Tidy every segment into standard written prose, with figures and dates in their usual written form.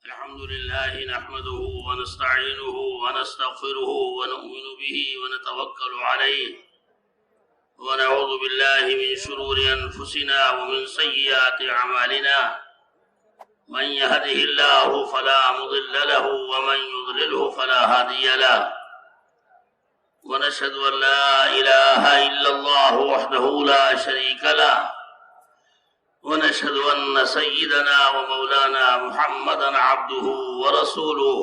الحمد لله نحمده ونستعينه ونستغفره ونؤمن به ونتوكل عليه ونعوذ بالله من شرور أنفسنا ومن سيئات أعمالنا من يهده الله فلا مضل له ومن يضلله فلا هادي له ونشهد أن لا إله إلا الله وحده لا شريك له ونشهد أن سيدنا ومولانا محمدا عبده ورسوله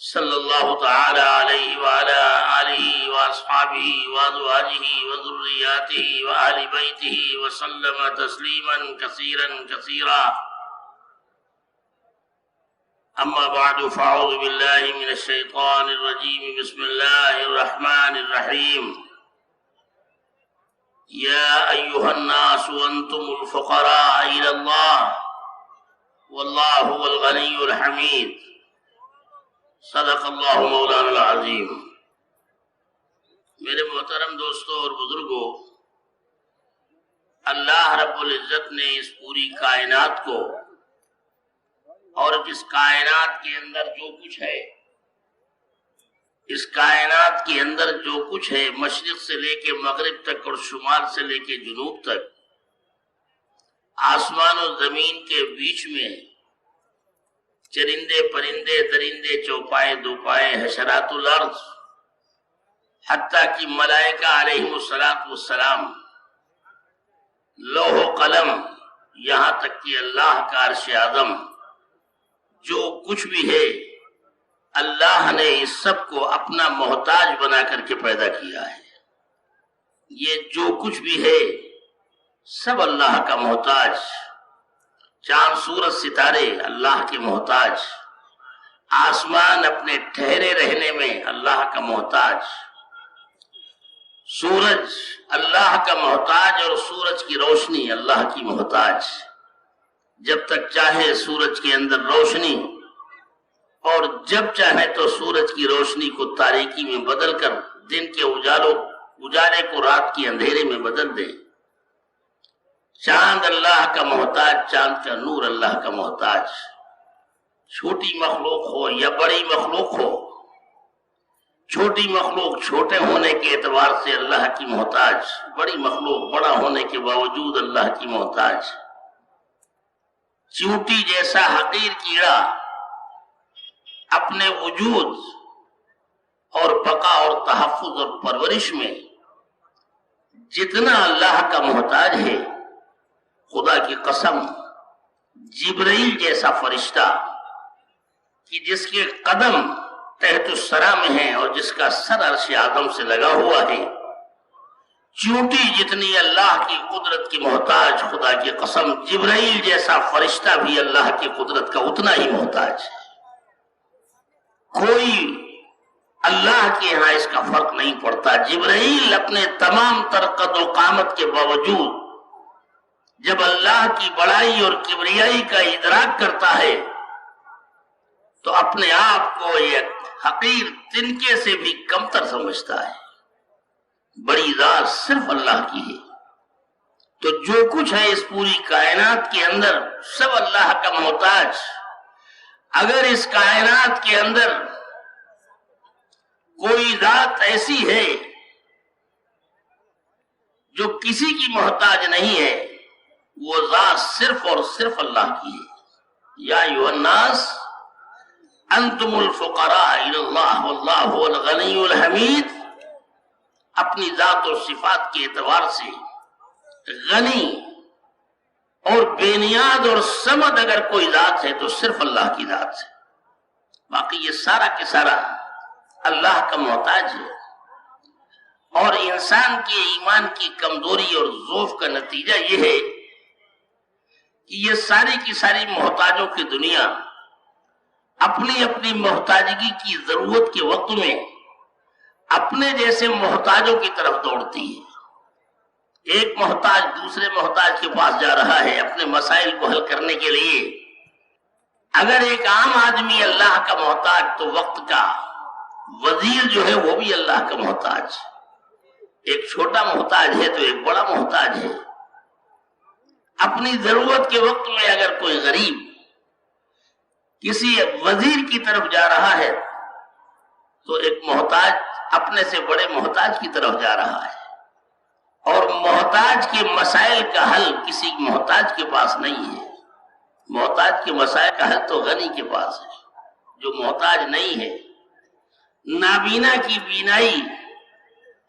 صلى الله تعالى عليه وعلى آله وأصحابه وأزواجه وذرياته وأهل بيته وسلم تسليما كثيرا كثيرا. أما بعد فأعوذ بالله من الشيطان الرجيم. بسم الله الرحمن الرحيم. يا أيها الناس أنتم الفقراء إلى الله والله هو الغني الحميد. صدق اللہ مولانا العظیم. میرے محترم دوستوں اور بزرگوں، اللہ رب العزت نے اس پوری کائنات کو اور اس کائنات کے اندر جو کچھ ہے، اس کائنات کے اندر جو کچھ ہے، مشرق سے لے کے مغرب تک اور شمال سے لے کے جنوب تک، آسمان و زمین کے بیچ میں چرندے پرندے درندے چوپائے دوپائے حشرات الارض، حتیٰ کہ ملائکہ علیہم السلام، لوح و قلم، یہاں تک کہ اللہ کا عرش اعظم، جو کچھ بھی ہے اللہ نے اس سب کو اپنا محتاج بنا کر کے پیدا کیا ہے. یہ جو کچھ بھی ہے سب اللہ کا محتاج. چاند سورج ستارے اللہ کے محتاج، آسمان اپنے ٹھہرے رہنے میں اللہ کا محتاج، سورج اللہ کا محتاج اور سورج کی روشنی اللہ کی محتاج. جب تک چاہے سورج کے اندر روشنی، اور جب چاہے تو سورج کی روشنی کو تاریکی میں بدل کر دن کے اجالے کو رات کی اندھیرے میں بدل دے. چاند اللہ کا محتاج، چاند کا نور اللہ کا محتاج. چھوٹی مخلوق ہو یا بڑی مخلوق ہو، چھوٹی مخلوق چھوٹے ہونے کے اعتبار سے اللہ کی محتاج، بڑی مخلوق بڑا ہونے کے باوجود اللہ کی محتاج. چیونٹی جیسا حقیر کیڑا اپنے وجود اور بقا اور تحفظ اور پرورش میں جتنا اللہ کا محتاج ہے، خدا کی قسم جبرائیل جیسا فرشتہ کہ جس کے قدم تحت الثری میں ہیں اور جس کا سر عرش اعظم سے لگا ہوا ہے، چیونٹی جتنی اللہ کی قدرت کی محتاج، خدا کی قسم جبرائیل جیسا فرشتہ بھی اللہ کی قدرت کا اتنا ہی محتاج ہے. کوئی اللہ کے یہاں اس کا فرق نہیں پڑتا. جبرائیل اپنے تمام تر قد و قامت کے باوجود جب اللہ کی بڑائی اور کبریائی کا ادراک کرتا ہے تو اپنے آپ کو ایک حقیر تنکے سے بھی کمتر سمجھتا ہے. بڑی ذات صرف اللہ کی ہے. تو جو کچھ ہے اس پوری کائنات کے اندر سب اللہ کا محتاج. اگر اس کائنات کے اندر کوئی ذات ایسی ہے جو کسی کی محتاج نہیں ہے، وہ ذات صرف اور صرف اللہ کی ہے. یا ایھا الناس انتم الفقراء الی اللہ واللہ هو الغنی الحمید. اپنی ذات اور صفات کے اعتبار سے غنی اور بے نیاز اور صمد اگر کوئی ذات ہے تو صرف اللہ کی ذات ہے. باقی یہ سارا کے سارا اللہ کا محتاج ہے. اور انسان کے ایمان کی کمزوری اور ضعف کا نتیجہ یہ ہے کہ یہ ساری کی ساری محتاجوں کی دنیا اپنی اپنی محتاجگی کی ضرورت کے وقت میں اپنے جیسے محتاجوں کی طرف دوڑتی ہے. ایک محتاج دوسرے محتاج کے پاس جا رہا ہے اپنے مسائل کو حل کرنے کے لیے. اگر ایک عام آدمی اللہ کا محتاج تو وقت کا وزیر جو ہے وہ بھی اللہ کا محتاج. ایک چھوٹا محتاج ہے تو ایک بڑا محتاج ہے. اپنی ضرورت کے وقت میں اگر کوئی غریب کسی وزیر کی طرف جا رہا ہے تو ایک محتاج اپنے سے بڑے محتاج کی طرف جا رہا ہے، اور محتاج کے مسائل کا حل کسی محتاج کے پاس نہیں ہے۔ محتاج کے مسائل کا حل تو غنی کے پاس ہے۔ جو محتاج نہیں ہے، نابینا کی بینائی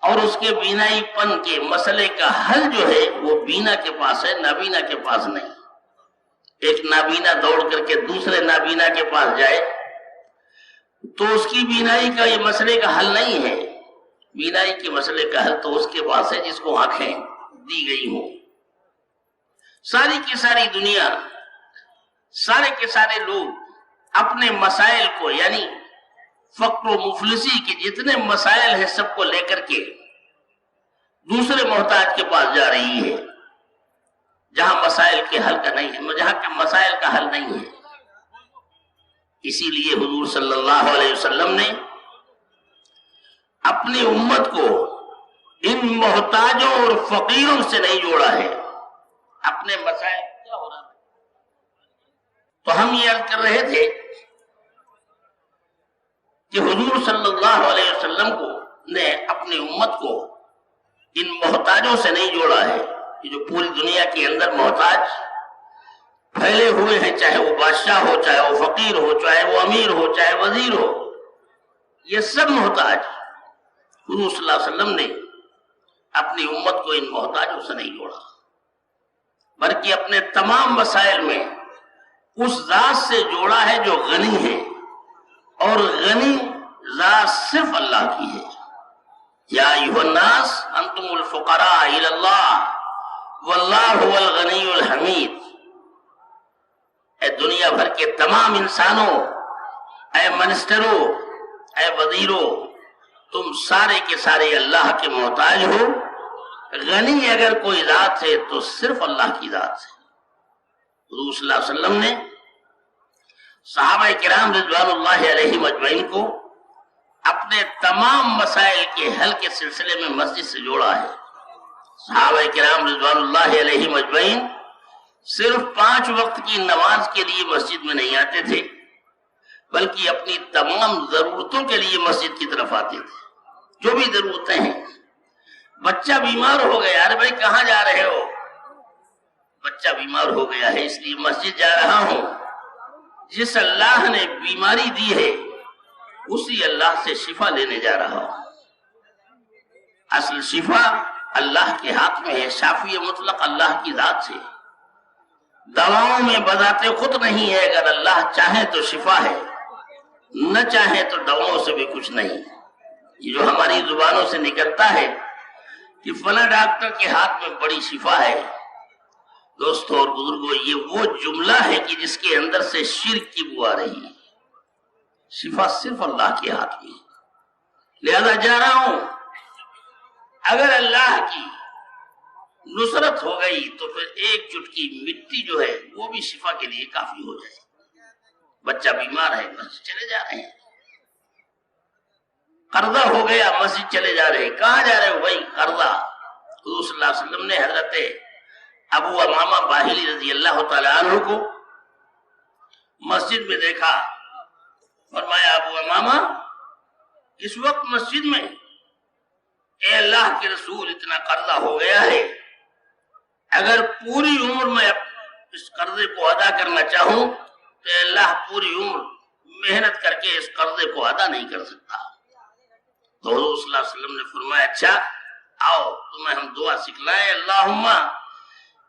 اور اس کے بینائی پن کے مسئلے کا حل جو ہے وہ بینا کے پاس ہے، نابینا کے پاس نہیں۔ ایک نابینا دوڑ کر کے دوسرے نابینا کے پاس جائے تو اس کی بینائی کا یہ مسئلے کا حل نہیں ہے۔ بینائی کے مسئلے کا حل تو اس کے پاس ہے جس کو آنکھیں دی گئی ہوں۔ ساری کی ساری دنیا، سارے کے سارے لوگ اپنے مسائل کو، یعنی فقر و مفلسی کے جتنے مسائل ہیں سب کو لے کر کے دوسرے محتاج کے پاس جا رہی ہے، جہاں مسائل کے حل کا نہیں ہے، جہاں کے مسائل کا حل نہیں ہے۔ اسی لیے حضور صلی اللہ علیہ وسلم نے اپنی امت کو ان محتاجوں اور فقیروں سے نہیں جوڑا ہے۔ اپنے مسائل کیا ہو رہا ہے؟ تو ہم یہ عرض کر رہے تھے کہ حضور صلی اللہ علیہ وسلم نے اپنی امت کو ان محتاجوں سے نہیں جوڑا ہے۔ یہ جو پوری دنیا کے اندر محتاج پھیلے ہوئے ہیں، چاہے وہ بادشاہ ہو، چاہے وہ فقیر ہو، چاہے وہ امیر ہو، چاہے وزیر ہو، یہ سب محتاج۔ حضور صلی اللہ علیہ وسلم نے اپنی امت کو ان محتاجوں سے نہیں جوڑا، بلکہ اپنے تمام مسائل میں اس ذات سے جوڑا ہے جو غنی ہے، اور غنی ذات صرف اللہ کی ہے۔ یا ایھا الناس انتم الفقراء الی اللہ واللہ هو الغنی الحمید۔ اے دنیا بھر کے تمام انسانوں، اے منسٹروں، اے وزیروں، تم سارے کے سارے اللہ کے محتاج ہو۔ غنی اگر کوئی ذات ہے تو صرف اللہ کی ذات ہے۔ حضور صلی اللہ علیہ وسلم نے صحابہ کرام رضوان اللہ علیہم اجمعین کو اپنے تمام مسائل کے حل کے سلسلے میں مسجد سے جوڑا ہے۔ صحابہ کرام رضوان اللہ علیہم اجمعین صرف 5 وقت کی نماز کے لیے مسجد میں نہیں آتے تھے، بلکہ اپنی تمام ضرورتوں کے لیے مسجد کی طرف آتے تھے۔ جو بھی ضرورتیں ہیں، بچہ بیمار ہو گیا، ارے بھائی کہاں جا رہے ہو؟ بچہ بیمار ہو گیا ہے اس لیے مسجد جا رہا ہوں۔ جس اللہ نے بیماری دی ہے اسی اللہ سے شفا لینے جا رہا ہوں۔ اصل شفا اللہ کے ہاتھ میں ہے، شافی مطلق اللہ کی ذات سے۔ دواؤں میں بذات خود نہیں ہے، اگر اللہ چاہے تو شفا ہے، نہ چاہے تو دواؤں سے بھی کچھ نہیں۔ یہ جو ہماری زبانوں سے نکلتا ہے کہ فلاں ڈاکٹر کے ہاتھ میں بڑی شفا ہے، دوستوں اور بزرگوں، یہ وہ جملہ ہے کہ جس کے اندر سے شرک کی بو آ رہی ہے۔ شفا صرف اللہ کے ہاتھ میں ہے۔ لہذا جا رہا ہوں، اگر اللہ کی نصرت ہو گئی تو پھر ایک چٹکی مٹی جو ہے وہ بھی شفا کے لیے کافی ہو جائے۔ بچہ بیمار ہے، مسجد چلے جا رہے ہیں۔ قرضہ ہو گیا، مسجد چلے جا رہے ہیں۔ کہاں جا رہے ہو بھائی؟ قرضہ۔ حضور صلی اللہ علیہ وسلم نے حضرت ابو امامہ باہلی رضی اللہ تعالیٰ عنہ کو مسجد میں دیکھا، فرمایا ابو امامہ اس وقت مسجد میں، اے اللہ کے رسول اتنا قرضہ ہو گیا ہے، اگر پوری عمر میں اس قرضے کو ادا کرنا چاہوں تو اللہ پوری عمر محنت کر کے اس قرضے کو ادا نہیں کر سکتا۔ تو حضور صلی اللہ علیہ وسلم نے فرمایا اچھا آؤ تمہیں ہم دعا سکھلائیں، اللہم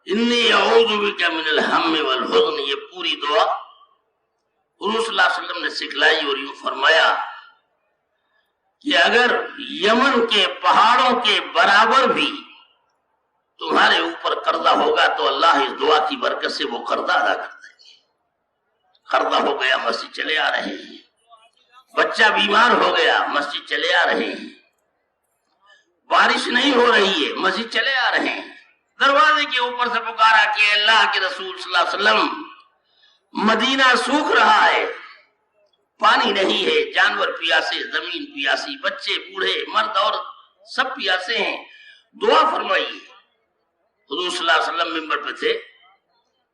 انی اعوذ بک من الہم والحزن۔ یہ پوری دعا حضور صلی اللہ علیہ وسلم نے سکھلائی اور یوں فرمایا کہ اگر یمن کے پہاڑوں کے برابر بھی تمہارے اوپر قرضہ ہوگا تو اللہ اس دعا کی برکت سے وہ قرضہ ادا کر دیں گے۔ قرضہ ہو گیا، مسجد چلے آ رہے ہیں۔ بچہ بیمار ہو گیا، مسجد چلے آ رہے ہیں۔ بارش نہیں ہو رہی ہے، مسجد چلے آ رہے ہیں۔ دروازے کے اوپر سے پکارا کہ اللہ کے رسول صلی اللہ علیہ وسلم مدینہ سوکھ رہا ہے، پانی نہیں ہے، جانور پیاسے، زمین پیاسی، بچے بوڑھے مرد عورت سب پیاسے ہیں، دعا فرمائیے۔ حضور صلی اللہ علیہ وسلم منبر پہ تھے،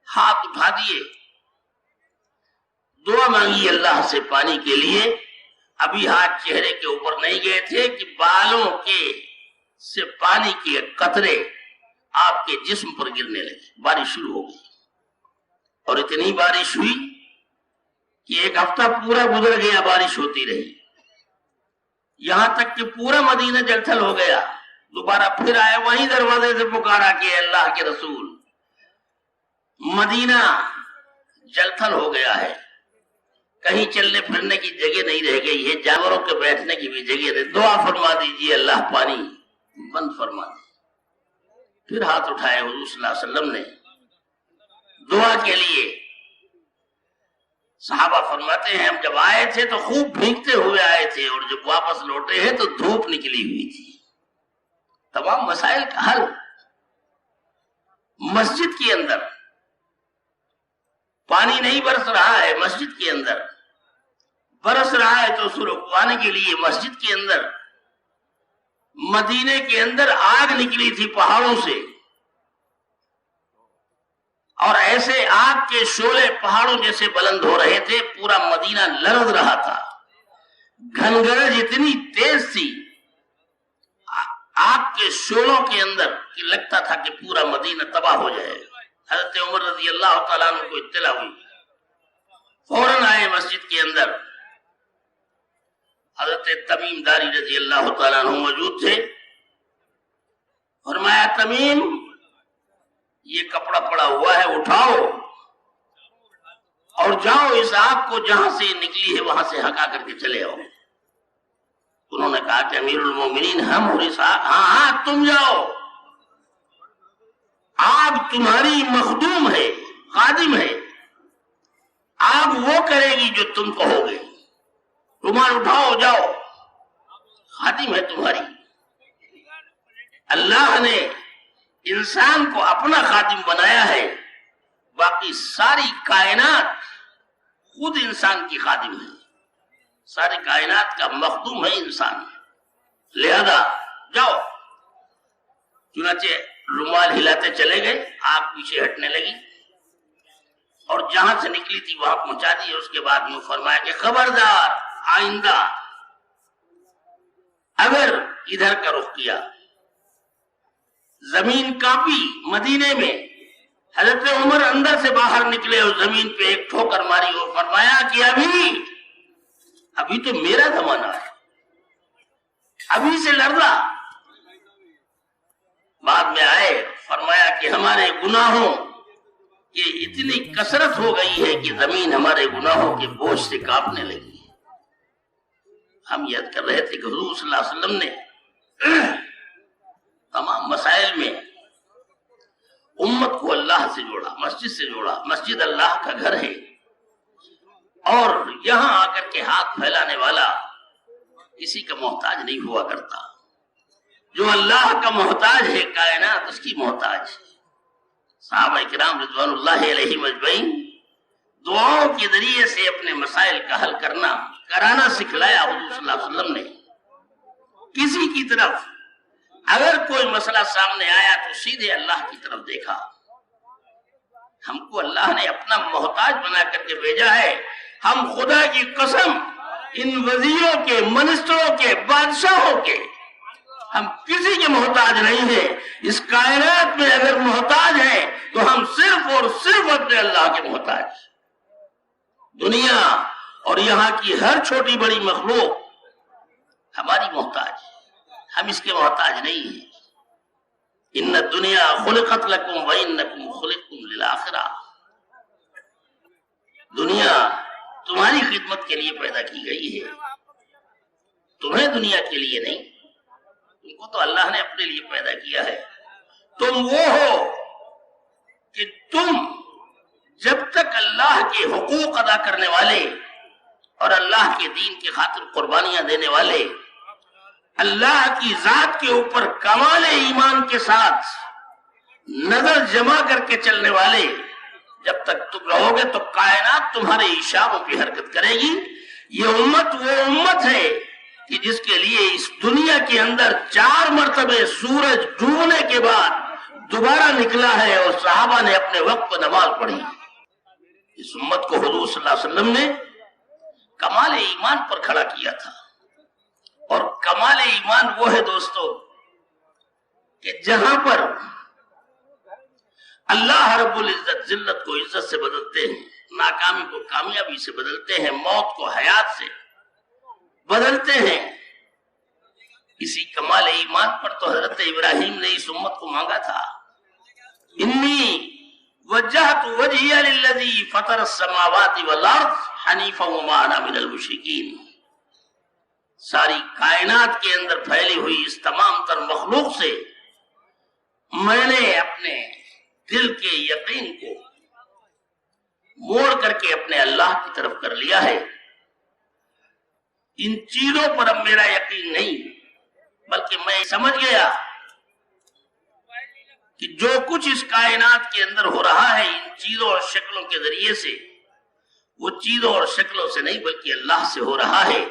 ہاتھ اٹھا دیے، دعا مانگی اللہ سے پانی کے لیے. ابھی ہاتھ چہرے کے اوپر نہیں گئے تھے کہ بالوں کے سے پانی کے قطرے آپ کے جسم پر گرنے لگے. بارش شروع ہو گئی اور اتنی بارش ہوئی کہ ایک ہفتہ پورا گزر گیا, بارش ہوتی رہی, یہاں تک کہ پورا مدینہ جل تھل ہو گیا. دوبارہ پھر آئے, وہیں دروازے سے پکارا کہ اللہ کے رسول مدینہ جل تھل ہو گیا ہے, کہیں چلنے پھرنے کی جگہ نہیں رہ گئی ہے, جانوروں کے بیٹھنے کی بھی جگہ نہیں, دعا فرما دیجئے اللہ پانی بند فرما دے. پھر ہاتھ اٹھائے حضور صلی اللہ علیہ وسلم نے دعا کے لیے. صحابہ فرماتے ہیں ہم جب آئے تھے تو خوب بھیگتے ہوئے آئے تھے, اور جب واپس لوٹے ہیں تو دھوپ نکلی ہوئی تھی. تمام مسائل کا حل مسجد کے اندر. پانی نہیں برس رہا ہے, مسجد کے اندر برس رہا ہے, تو اسے رکوانے کے لیے مسجد کے اندر, مدینے کے اندر آگ نکلی تھی پہاڑوں سے, اور ایسے آگ کے شعلے پہاڑوں جیسے بلند ہو رہے تھے, پورا مدینہ لرز رہا تھا. گھنگرج اتنی تیز تھی آگ کے شعلوں کے اندر کہ لگتا تھا کہ پورا مدینہ تباہ ہو جائے گا. حضرت عمر رضی اللہ تعالیٰ عنہ کو اطلاع ہوئی, فوراً آئے مسجد کے اندر. حضرت تمیم داری رضی اللہ تعالیٰ عنہ موجود تھے. فرمایا تمیم یہ کپڑا پڑا ہوا ہے, اٹھاؤ اور جاؤ اس آگ کو جہاں سے نکلی ہے وہاں سے ہٹا کر کے چلے آؤ. انہوں نے کہا کہ امیر المومنین ہم اور اس آگ, ہاں تم جاؤ, آگ تمہاری مخدوم ہے, خادم ہے, آگ وہ کرے گی جو تم کہو گے. رومال اٹھاؤ جاؤ, خادم ہے تمہاری. اللہ نے انسان کو اپنا خادم بنایا ہے, باقی ساری کائنات خود انسان کی خادم ہے. ساری کائنات کا مخدوم ہے انسان, لہذا جاؤ. چنانچہ رومال ہلاتے چلے گئے, آگ پیچھے ہٹنے لگی اور جہاں سے نکلی تھی وہاں پہنچا دی. اس کے بعد یوں فرمایا کہ خبردار آئندہ اگر ادھر کا رخ کیا, زمین کانپی مدینے میں. حضرت عمر اندر سے باہر نکلے اور زمین پہ ایک ٹھوکر ماری اور فرمایا کہ ابھی تو میرا زمانہ ہے, ابھی سے لرزا. بعد میں آئے, فرمایا کہ ہمارے گناہوں کی اتنی کثرت ہو گئی ہے کہ زمین ہمارے گناہوں کے بوجھ سے کانپنے لگی. ہم یاد کر رہے تھے کہ حضور صلی اللہ علیہ وسلم نے تمام مسائل میں امت کو اللہ سے جوڑا, مسجد سے جوڑا. مسجد اللہ کا گھر ہے, اور یہاں آ کر کے ہاتھ پھیلانے والا کسی کا محتاج نہیں ہوا کرتا. جو اللہ کا محتاج ہے کائنات اس کی محتاج ہے. صحابہ کرام رضوان اللہ علیہم اجمعین دعاؤں کے ذریعے سے اپنے مسائل کا حل کرانا سکھلایا حضور صلی اللہ علیہ وسلم نے. کسی کی طرف اگر کوئی مسئلہ سامنے آیا تو سیدھے اللہ کی طرف دیکھا. ہم کو اللہ نے اپنا محتاج بنا کر کے بھیجا ہے. ہم خدا کی قسم ان وزیروں کے, منسٹروں کے, بادشاہوں کے ہم کسی کے محتاج نہیں ہیں. اس کائنات میں اگر محتاج ہیں تو ہم صرف اور صرف اپنے اللہ کے محتاج. دنیا اور یہاں کی ہر چھوٹی بڑی مخلوق ہماری محتاج, ہم اس کے محتاج نہیں ہیں. ان الدنیا خلقت لکم وانکم خلقتم للآخرہ. دنیا تمہاری خدمت کے لیے پیدا کی گئی ہے, تمہیں دنیا کے لیے نہیں. تم کو تو اللہ نے اپنے لیے پیدا کیا ہے. تم وہ ہو کہ تم جب تک اللہ کے حقوق ادا کرنے والے اور اللہ کے دین کی خاطر قربانیاں دینے والے, اللہ کی ذات کے اوپر کمال ایمان کے ساتھ نظر جما کر کے چلنے والے, جب تک تم رہو گے تو کائنات تمہارے اشاروں پہ حرکت کرے گی. یہ امت وہ امت ہے کہ جس کے لیے اس دنیا کے اندر 4 مرتبے سورج ڈوبنے کے بعد دوبارہ نکلا ہے, اور صحابہ نے اپنے وقت پر نماز پڑھی. اس امت کو حضور صلی اللہ علیہ وسلم نے کمال ایمان پر کھڑا کیا تھا. اور کمال ایمان وہ ہے دوستو کہ جہاں پر اللہ رب العزت ذلت کو عزت سے بدلتے ہیں, ناکامی کو کامیابی سے بدلتے ہیں, موت کو حیات سے بدلتے ہیں, اسی کمال ایمان پر تو حضرت ابراہیم نے اس امت کو مانگا تھا. انی وجہت وجہی للذی فطر السماوات والارض حنیفا وما انا من المشرکین. ساری کائنات کے اندر پھیلی ہوئی اس تمام تر مخلوق سے میں نے اپنے دل کے یقین کو موڑ کر کے اپنے اللہ کی طرف کر لیا ہے. ان چیزوں پر اب میرا یقین نہیں, بلکہ میں سمجھ گیا کہ جو کچھ اس کائنات کے اندر ہو رہا ہے ان چیزوں اور شکلوں کے ذریعے سے, وہ چیزوں اور شکلوں سے نہیں بلکہ اللہ سے ہو رہا ہے.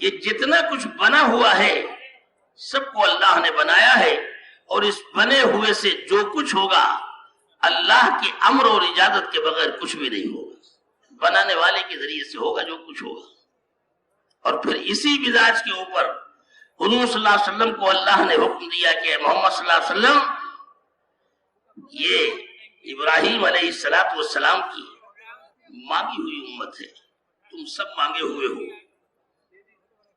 یہ جتنا کچھ بنا ہوا ہے سب کو اللہ نے بنایا ہے, اور اس بنے ہوئے سے جو کچھ ہوگا اللہ کے امر اور اجازت کے بغیر کچھ بھی نہیں ہوگا. بنانے والے کے ذریعے سے ہوگا جو کچھ ہوگا. اور پھر اسی مزاج کے اوپر حضور صلی اللہ علیہ وسلم کو اللہ نے حکم دیا کہ محمد صلی اللہ علیہ وسلم یہ ابراہیم علیہ السلام کی مانگی ہوئی امت ہے, تم سب مانگے ہوئے ہو,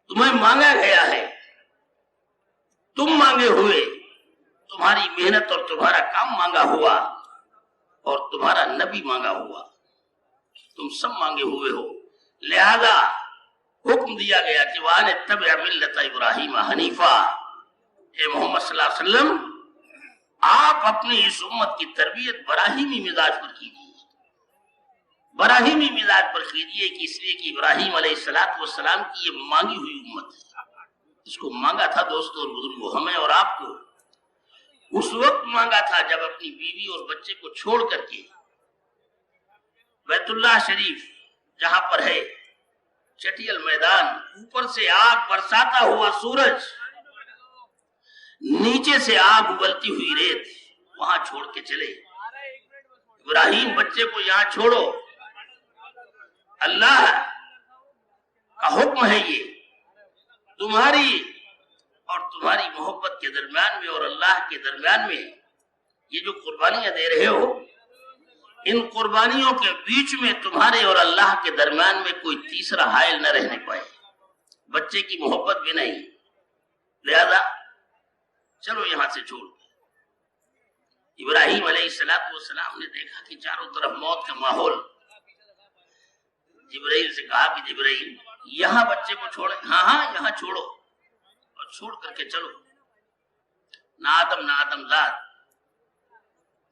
تمہیں مانگا گیا ہے, تم مانگے ہوئے, تمہاری محنت اور تمہارا کام مانگا ہوا, اور تمہارا نبی مانگا ہوا, تم سب مانگے ہوئے ہو. لہذا حکم دیا گیا کہ وَأَنِ اتَّبِعْ مِلَّةَ إِبْرَاهِيمَ حَنِيفًا. اے محمد صلی اللہ علیہ وسلم آپ اپنی اس امت کی تربیت براہیمی مزاج پر کیجیے, براہیمی مزاج پر کیجیے, کہ اس لیے کہ ابراہیم علیہ السلام کی یہ مانگی ہوئی امت ہے. اس کو مانگا تھا دوستوں اور بزرگوں, ہمیں اور آپ کو اس وقت مانگا تھا جب اپنی بیوی اور بچے کو چھوڑ کر کے بیت اللہ شریف جہاں پر ہے چٹیل میدان, اوپر سے آگ برساتا ہوا سورج, نیچے سے آگ ابلتی ہوئی ریت, وہاں چھوڑ کے چلے. ابراہیم بچے کو یہاں چھوڑو, اللہ کا حکم ہے یہ. تمہاری اور تمہاری محبت کے درمیان میں اور اللہ کے درمیان میں یہ جو قربانیاں دے رہے ہو, ان قربانیوں کے بیچ میں تمہارے اور اللہ کے درمیان میں کوئی تیسرا حائل نہ رہنے پائے, بچے کی محبت بھی نہیں, لہذا چلو یہاں سے چھوڑ. ابراہیم علیہ السلام نے دیکھا کہ چاروں طرف موت کا ماحول. جبرائیل سے کہا کہ جبرائیل یہاں بچے کو چھوڑے. ہاں یہاں چھوڑو, اور چھوڑ کر کے چلو. نہ آدم ذات,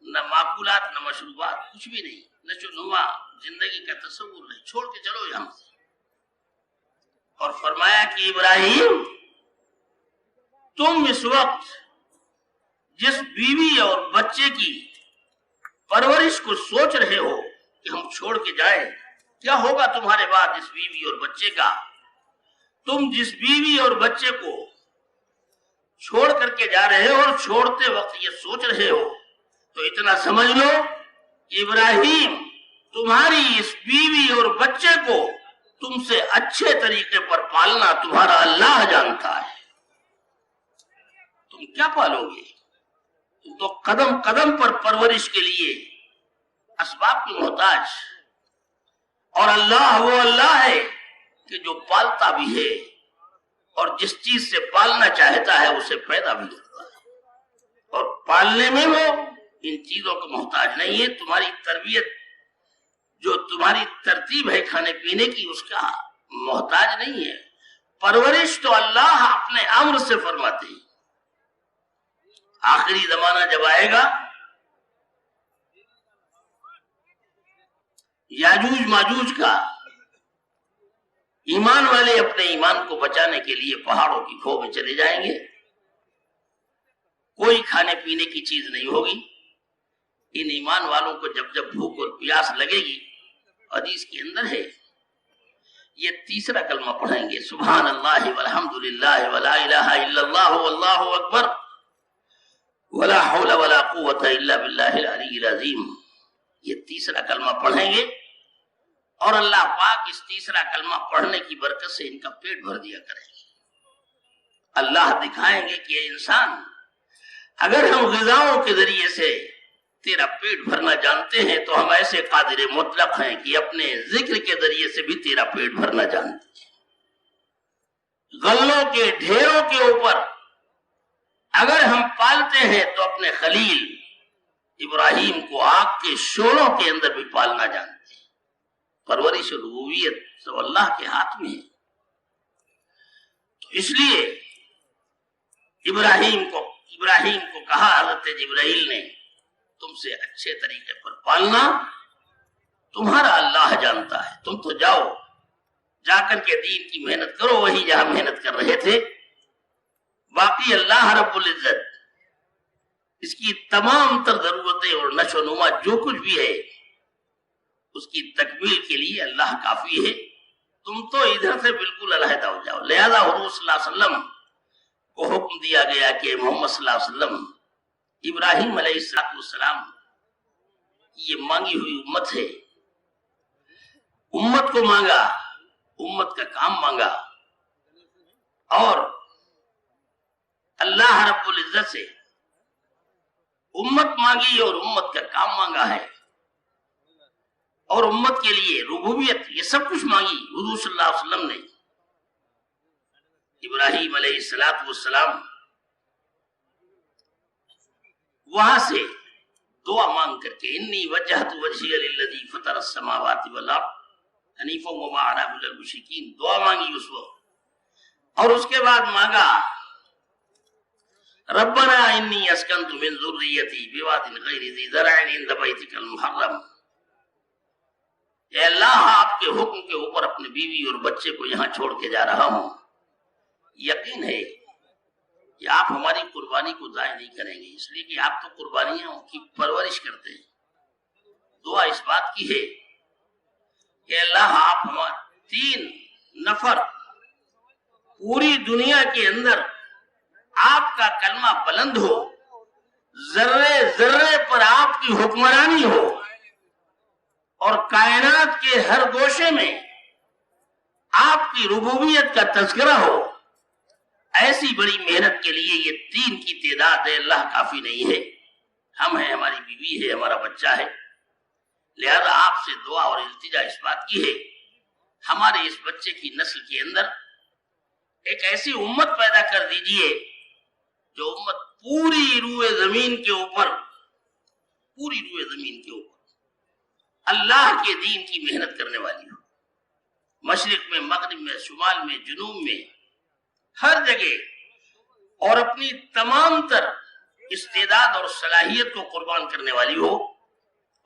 نہ معقولات, نہ مشروبات, کچھ بھی نہیں, نشو نما زندگی کا تصور نہیں, چھوڑ کے چلو یہاں سے. اور فرمایا کہ ابراہیم تم اس وقت جس بیوی اور بچے کی پرورش کو سوچ رہے ہو کہ ہم چھوڑ کے جائیں, کیا ہوگا تمہارے بعد اس بیوی اور بچے کا. تم جس بیوی اور بچے کو چھوڑ کر کے جا رہے ہو اور چھوڑتے وقت یہ سوچ رہے ہو, تو اتنا سمجھ لو کہ ابراہیم تمہاری اس بیوی اور بچے کو تم سے اچھے طریقے پر پالنا تمہارا اللہ جانتا ہے. تم کیا پالو گے؟ تم تو قدم قدم پر پرورش کے لیے اسباب کی محتاج, اور اللہ وہ اللہ ہے کہ جو پالتا بھی ہے اور جس چیز سے پالنا چاہتا ہے اسے پیدا بھی کرتا ہے, اور پالنے میں وہ ان چیزوں کو محتاج نہیں ہے. تمہاری تربیت جو تمہاری ترتیب ہے کھانے پینے کی اس کا محتاج نہیں ہے. پرورش تو اللہ اپنے امر سے فرماتے ہیں. آخری زمانہ جب آئے گا, یاجوج ماجوج کا, ایمان والے اپنے ایمان کو بچانے کے لیے پہاڑوں کی کھو میں چلے جائیں گے, کوئی کھانے پینے کی چیز نہیں ہوگی. ان ایمان والوں کو جب جب بھوک اور پیاس لگے گی, حدیث کے اندر ہے, یہ تیسرا کلمہ پڑھیں گے, سبحان اللہ والحمدللہ ولا الہ الا اللہ واللہ اکبر ولا حول ولا قوت الا باللہ العلی العظیم. یہ تیسرا کلمہ پڑھیں گے اور اللہ پاک اس تیسرا کلمہ پڑھنے کی برکت سے ان کا پیٹ بھر دیا کریں گے۔ اللہ دکھائیں گے کہ اے انسان، اگر ہم غذاؤں کے ذریعے سے تیرا پیٹ بھرنا جانتے ہیں تو ہم ایسے قادر مطلق ہیں کہ اپنے ذکر کے ذریعے سے بھی تیرا پیٹ بھرنا جانتے ہیں۔ غلوں کے ڈھیروں کے اوپر اگر ہم پالتے ہیں تو اپنے خلیل ابراہیم کو آگ کے شعلوں کے اندر بھی پالنا جانتے ہیں۔ پرورش و ربوبیت سب اللہ کے ہاتھ میں ہے۔ تو اس لیے ابراہیم کو کہا حضرت جبرائیل نے، تم سے اچھے طریقے پر پالنا تمہارا اللہ جانتا ہے، تم تو جاؤ، جا کر کے دین کی محنت کرو وہی جہاں محنت کر رہے تھے۔ باقی اللہ رب العزت اس کی تمام تر ضرورتیں اور نشو و نما جو کچھ بھی ہے اس کی تکمیل کے لیے اللہ کافی ہے، تم تو ادھر سے بالکل علیحدہ ہو جاؤ۔ لہذا حضور صلی اللہ علیہ وسلم کو حکم دیا گیا کہ محمد صلی اللہ علیہ وسلم، ابراہیم علیہ السلام یہ مانگی ہوئی امت ہے، امت کو مانگا، امت کا کام مانگا، اور اللہ رب العزت سے امت مانگی اور امت کا کام مانگا ہے، اور امت کے لیے ربوبیت یہ سب کچھ مانگی حضور صلی اللہ علیہ وسلم نے۔ ابراہیم علیہ السلام وہاں سے دعا مانگ کر کے انی وجہت وجہی للذی فطر السماوات والارض حنیفا وما انا من المشرکین دعا مانگی اس وقت، اور اس کے بعد مانگا ربنا انی اسکنت من ذریتی بواد غیر ذی زرع عند بیتک المحرم، اے اللہ آپ کے حکم کے اوپر اپنے بیوی اور بچے کو یہاں چھوڑ کے جا رہا ہوں، یقین ہے کہ آپ ہماری قربانی کو ضائع نہیں کریں گے، اس لیے کہ آپ تو قربانیوں کی پرورش کرتے ہیں۔ دعا اس بات کی ہے کہ اللہ آپ ہمارے 3 نفر پوری دنیا کے اندر آپ کا کلمہ بلند ہو، ذرے ذرے پر آپ کی حکمرانی ہو، اور کائنات کے ہر گوشے میں آپ کی ربوبیت کا تذکرہ ہو۔ ایسی بڑی محنت کے لیے یہ 3 کی تعداد ہے، اللہ کافی نہیں ہے، ہم ہیں، ہماری بیوی ہے، ہمارا بچہ ہے، لہذا آپ سے دعا اور التجا اس بات کی ہے ہمارے اس بچے کی نسل کے اندر ایک ایسی امت پیدا کر دیجئے جو امت پوری روئے زمین کے اوپر اللہ کے دین کی محنت کرنے والی ہو، مشرق میں، مغرب میں، شمال میں، جنوب میں، ہر جگہ، اور اپنی تمام تر استعداد اور صلاحیت کو قربان کرنے والی ہو۔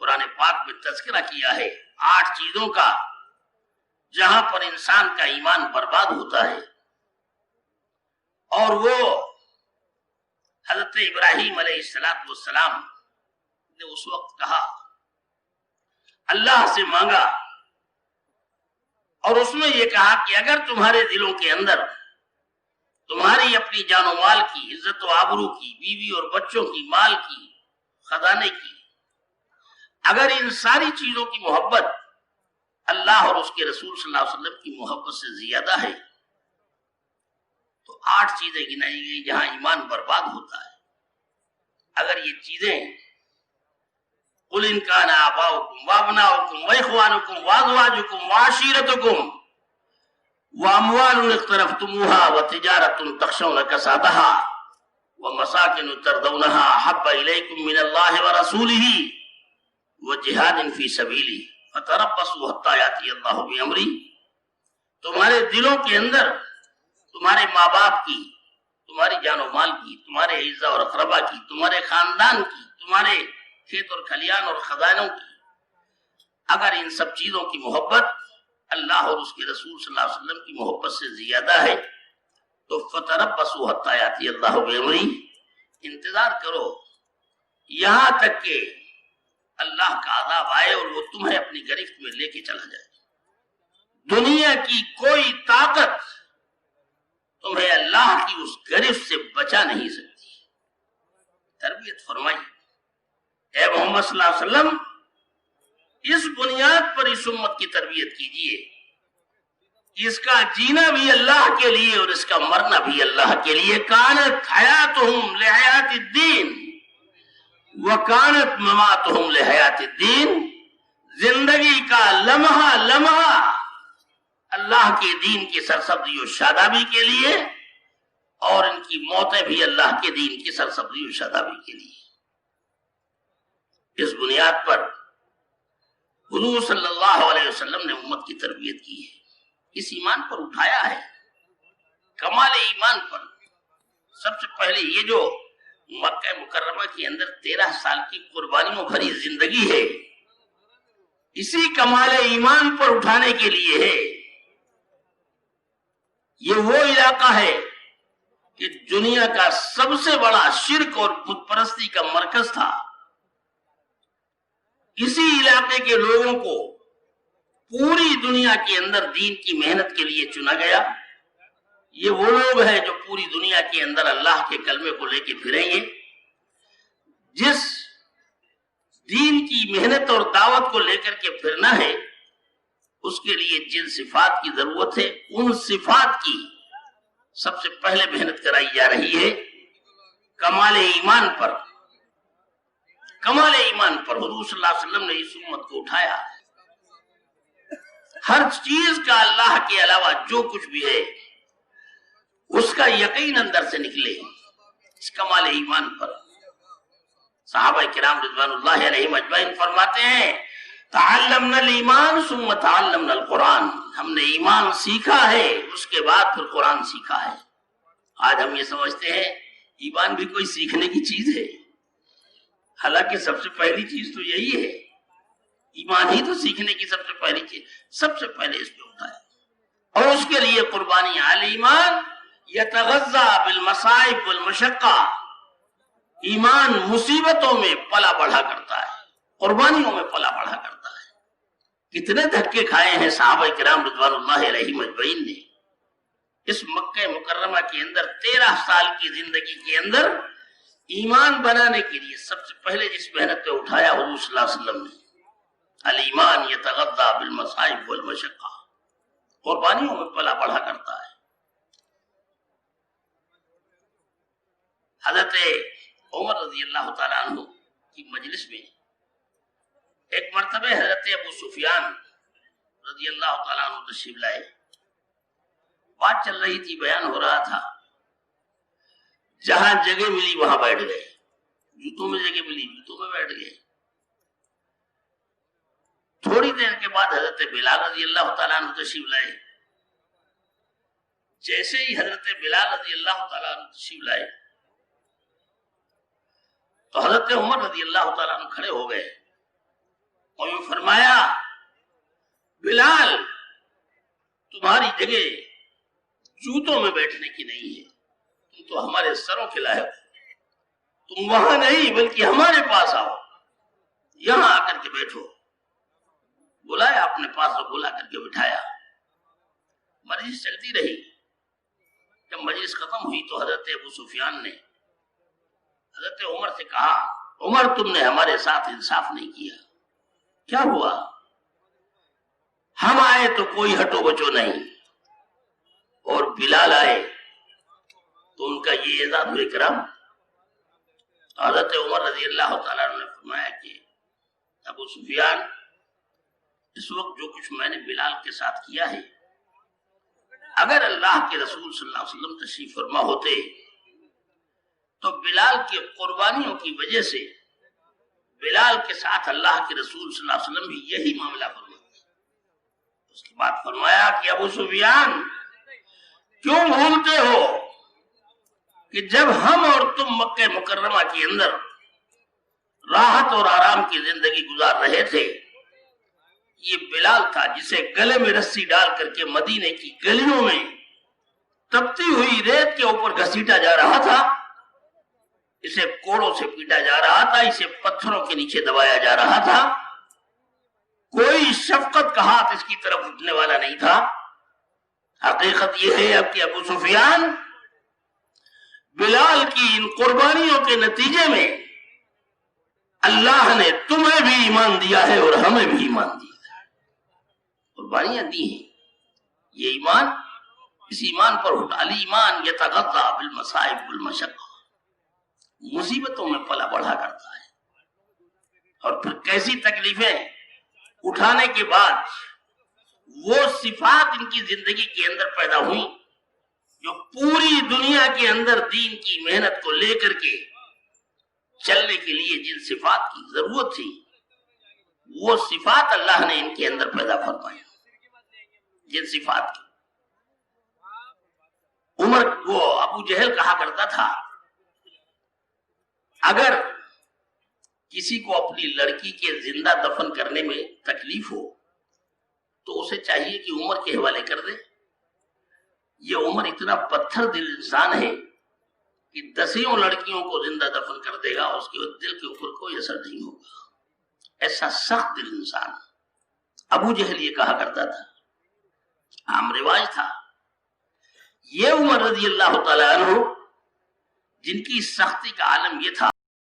قرآن پاک میں تذکرہ کیا ہے 8 چیزوں کا جہاں پر انسان کا ایمان برباد ہوتا ہے، اور وہ حضرت ابراہیم علیہ السلام نے اس وقت کہا، اللہ سے مانگا، اور اس میں یہ کہا کہ اگر تمہارے دلوں کے اندر تمہاری اپنی جان و مال کی، عزت و آبرو کی، بیوی اور بچوں کی، مال کی، خزانے کی، اگر ان ساری چیزوں کی محبت اللہ اور اس کے رسول صلی اللہ علیہ وسلم کی محبت سے زیادہ ہے تو 8 چیزیں گنائی گئی جہاں ایمان برباد ہوتا ہے۔ اگر یہ چیزیں قل ان کان آباؤکم وابناؤکم واخوانکم وازواجکم وعشیرتکم واموال اقترفتموها وتجارت تخشون کسادها ومساکن ترضونها احب الیکم من اللہ ورسولہ وجہاد فی سبیلہ فتربصوا حتی یأتی اللہ بامرہ، تمہارے دلوں کے اندر تمہارے ماں باپ کی، تمہاری جان و مال کی، تمہارے اعزاء اور اقربا کی، تمہارے خاندان کی، تمہارے کھیت اور کھلیان اور خزانوں کی، اگر ان سب چیزوں کی محبت اللہ اور اس کے رسول صلی اللہ علیہ وسلم کی محبت سے زیادہ ہے تو فتربصوا حتی یأتی اللہ بامرہ، انتظار کرو یہاں تک کہ اللہ کا عذاب آئے اور وہ تمہیں اپنی گرفت میں لے کے چلا جائے۔ دنیا کی کوئی طاقت تمہیں اللہ کی اس گرفت سے بچا نہیں سکتی۔ تربیت فرمائی، اے محمد صلی اللہ علیہ وسلم، اس بنیاد پر اس امت کی تربیت کیجیے، اس کا جینا بھی اللہ کے لیے اور اس کا مرنا بھی اللہ کے لیے۔ کانت حیاتہم لحیات الدین وکانت مماتہم لحیات الدین، زندگی کا لمحہ لمحہ اللہ کے دین کی سرسبزی و شادابی کے لیے، اور ان کی موتیں بھی اللہ کے دین کی سرسبزی و شادابی کے لیے۔ اس بنیاد پر حضور صلی اللہ علیہ وسلم نے امت کی تربیت کی ہے، اس ایمان پر اٹھایا ہے، کمال ایمان پر۔ سب سے پہلے یہ جو مکہ مکرمہ کے اندر 13 سال کی قربانیوں بھری زندگی ہے، اسی کمال ایمان پر اٹھانے کے لیے ہے۔ یہ وہ علاقہ ہے کہ دنیا کا سب سے بڑا شرک اور بت پرستی کا مرکز تھا۔ اسی علاقے کے لوگوں کو پوری دنیا کے اندر دین کی محنت کے لیے چنا گیا۔ یہ وہ لوگ ہیں جو پوری دنیا کے اندر اللہ کے کلمے کو لے کے پھریں گے۔ جس دین کی محنت اور دعوت کو لے کر کے پھرنا ہے، اس کے لیے جن صفات کی ضرورت ہے، ان صفات کی سب سے پہلے محنت کرائی جا رہی ہے۔ کمال ایمان پر، کمال ایمان پر حضور صلی اللہ علیہ وسلم نے اس امت کو اٹھایا۔ ہر چیز کا اللہ کے علاوہ جو کچھ بھی ہے اس کا یقین اندر سے نکلے، اس کمال ایمان پر۔ صحابہ کرام رضوان اللہ علیہم اجمعین فرماتے ہیں، تعلمنا الایمان ثم تعلمنا القرآن، ہم نے ایمان سیکھا ہے، اس کے بعد پھر قرآن سیکھا ہے۔ آج ہم یہ سمجھتے ہیں ایمان بھی کوئی سیکھنے کی چیز ہے، حالانکہ سب سے پہلی چیز تو یہی ہے، ایمان ہی تو سیکھنے کی سب سے پہلی چیز، سب سے پہلے اس پہ ہوتا ہے۔ اور اس کے لیے قربانی الایمان یتغذا بالمصائب والمشقہ، ایمان مصیبتوں میں پلا بڑھا کرتا ہے، قربانیوں میں پلا بڑھا کرتا ہے۔ کتنے دھکے کھائے ہیں صحابہ کرام رضوان اللہ علیہم اجمعین نے اس مکہ مکرمہ کے اندر 13 سال کی زندگی کے اندر ایمان بنانے کے لیے سب سے پہلے جس محنت پہ اٹھایا حضور صلی اللہ علیہ وسلم نے، الایمان یتغذا بالمصائب والمشقہ، قربانیوں میں پلا بڑھا کرتا ہے۔ حضرت عمر رضی اللہ تعالیٰ عنہ کی مجلس میں ایک مرتبہ حضرت ابو سفیان رضی اللہ تعالیٰ عنہ تشریف لائے، بات چل رہی تھی، بیان ہو رہا تھا، جہاں جگہ ملی وہاں بیٹھ گئے، جوتوں میں جگہ ملی جوتوں میں بیٹھ گئے۔ تھوڑی دیر کے بعد حضرت بلال رضی اللہ تعالیٰ عنہ تشریف لائے، جیسے ہی حضرت بلال رضی اللہ تعالیٰ عنہ تشریف لائے تو حضرت عمر رضی اللہ تعالیٰ عنہ کھڑے ہو گئے اور یہ فرمایا، بلال تمہاری جگہ جوتوں میں بیٹھنے کی نہیں ہے، تم تو ہمارے سروں کے لائق ہو، تم وہاں نہیں بلکہ ہمارے پاس آؤ، یہاں آ کر کے بیٹھو۔ بلایا اپنے پاس اور بلا کر کے بٹھایا۔ مجلس چلتی رہی، جب مجلس ختم ہوئی تو حضرت ابو سفیان نے حضرت عمر سے کہا، عمر تم نے ہمارے ساتھ انصاف نہیں کیا، کیا ہوا؟ ہم آئے تو کوئی ہٹو بچو نہیں، اور بلال آئے تو ان کا یہ اعزاز و اکرام۔ حضرت عمر رضی اللہ تعالیٰ عنہ نے فرمایا کہ ابو سفیان، اس وقت جو کچھ میں نے بلال کے ساتھ کیا ہے، اگر اللہ کے رسول صلی اللہ علیہ وسلم تشریف فرما ہوتے تو بلال کی قربانیوں کی وجہ سے بلال کے ساتھ اللہ کے رسول صلی اللہ علیہ وسلم بھی یہی معاملہ فرماتے۔ اس کے بعد فرمایا کہ ابو سفیان کیوں بھولتے ہو کہ جب ہم اور تم مکہ مکرمہ کے اندر راحت اور آرام کی زندگی گزار رہے تھے، یہ بلال تھا جسے گلے میں رسی ڈال کر کے مدینے کی گلیوں میں تپتی ہوئی ریت کے اوپر گھسیٹا جا رہا تھا، اسے کوڑوں سے پیٹا جا رہا تھا، اسے پتھروں کے نیچے دبایا جا رہا تھا، کوئی شفقت کا ہاتھ اس کی طرف اٹھنے والا نہیں تھا۔ حقیقت یہ ہے اب کہ ابو سفیان بلال کی ان قربانیوں کے نتیجے میں اللہ نے تمہیں بھی ایمان دیا ہے اور ہمیں بھی ایمان دیا ہے، قربانیاں دی ہیں۔ یہ ایمان، اس ایمان پر اٹھالی ایمان یتغذا بالمصائب والمشقہ، مصیبتوں میں پلا بڑھا کرتا ہے، اور پھر کیسی تکلیفیں اٹھانے کے بعد وہ صفات ان کی زندگی کے اندر پیدا ہوئی جو پوری دنیا کے اندر دین کی محنت کو لے کر کے چلنے کے لیے جن صفات کی ضرورت تھی، وہ صفات اللہ نے ان کے اندر پیدا فرمائی، جن صفات کی عمر وہ ابو جہل کہا کرتا تھا اگر کسی کو اپنی لڑکی کے زندہ دفن کرنے میں تکلیف ہو تو اسے چاہیے کہ عمر کے حوالے کر دے۔ یہ عمر اتنا پتھر دل انسان ہے کہ دسیوں لڑکیوں کو زندہ دفن کر دے گا، اس کے دل کے اوپر کوئی اثر نہیں ہوگا، ایسا سخت دل انسان۔ ابو جہل یہ کہا کرتا تھا، عام رواج تھا۔ یہ عمر رضی اللہ تعالیٰ عنہ جن کی سختی کا عالم یہ تھا